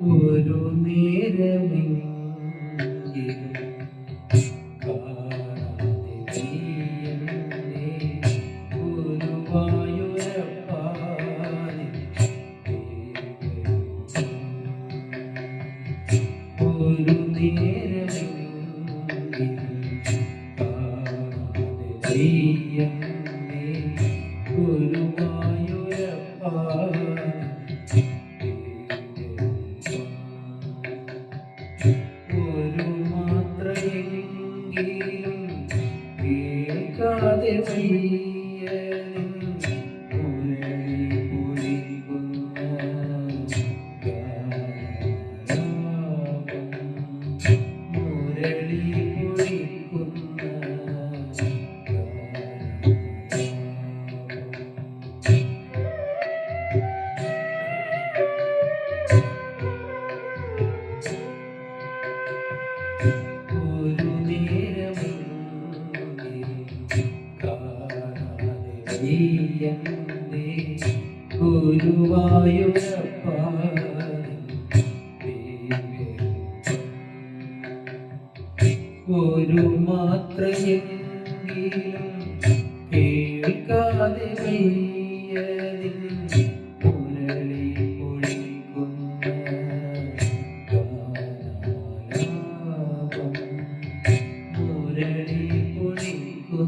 ഒരു നേരമെങ്കിലും ഒരു മാത്രയെങ്കിലും കേൾക്കാതെ ഗുരുവായൂരപ്പ ഒരു മാത്രയെങ്കിലും കേൾക്കാതെ വയ്യതിൻ മുരളി പൊഴിക്കുന്ന ഗാനാലാപം മുരളി പൊഴിക്കുന്ന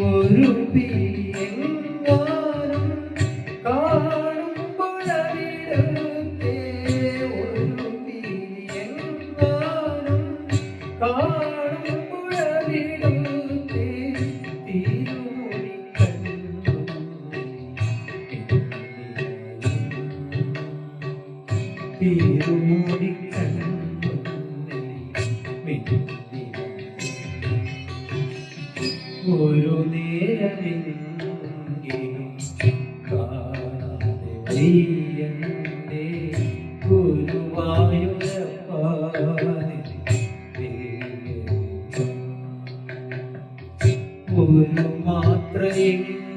ഒരു പിരിയെങ്ങാനും കാണുമ്പോഴവിടുത്തെ ഒരു പിരിയെങ്ങാനും കാണുമ്പോഴവിടുത്തെ തിരുമൊഴി തിരുമൊഴി ഒരു നേരമെങ്കിലും കാണാതെ വയ്യന്റെ ഗുരുവായൂരപ്പാനെ ഒരു മാത്രയെങ്കിലും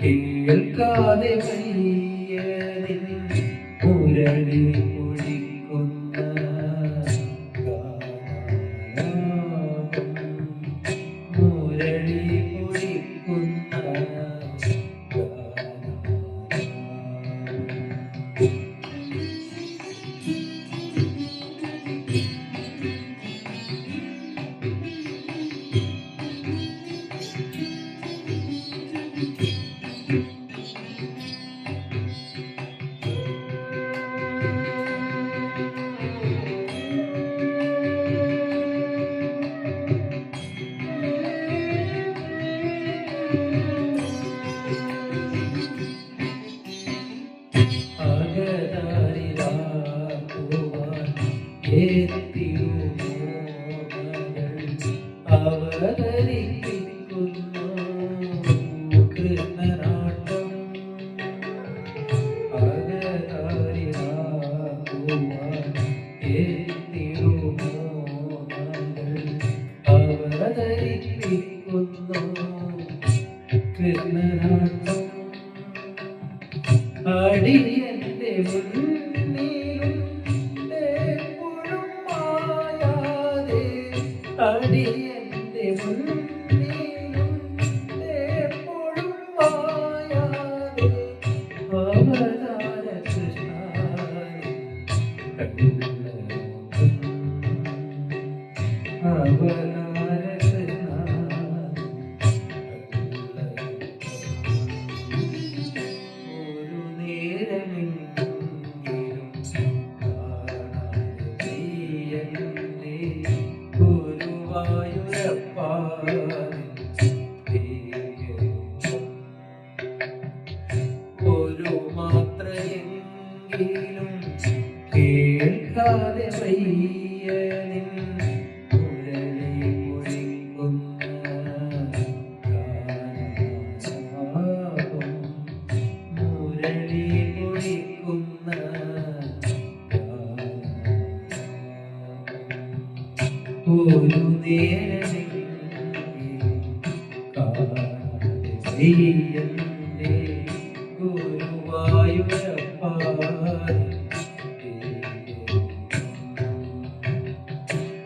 കേൾക്കാതെ വയ്യതിൻ മുരളി പൊഴിക്കുന്ന മുരളി പൊഴിക്കുന്ന അവതരിപ്പിക്കുന്നു കൃഷ്ണനാട്ടം അവതരിപ്പിക്കുന്നു അടിയന്റെ മുന്നിലും എപ്പോഴും മായാതെ അവതാര കൃഷ്ണ അവതാര കൃഷ്ണ ഒരു നേരമെങ്കിലും കാണാതെ നീയല്ലേ ഗുരുവായൂരപ്പ ഒരു മാത്രയെങ്കിലും കേൾക്കാതെ വയ്യനിൻ മുരളി പൊഴിക്കുന്ന ഗാനശാപം മുരളി പൊഴിക്കുന്ന ഒരു നേരം കാണാതെ വയ്യൻ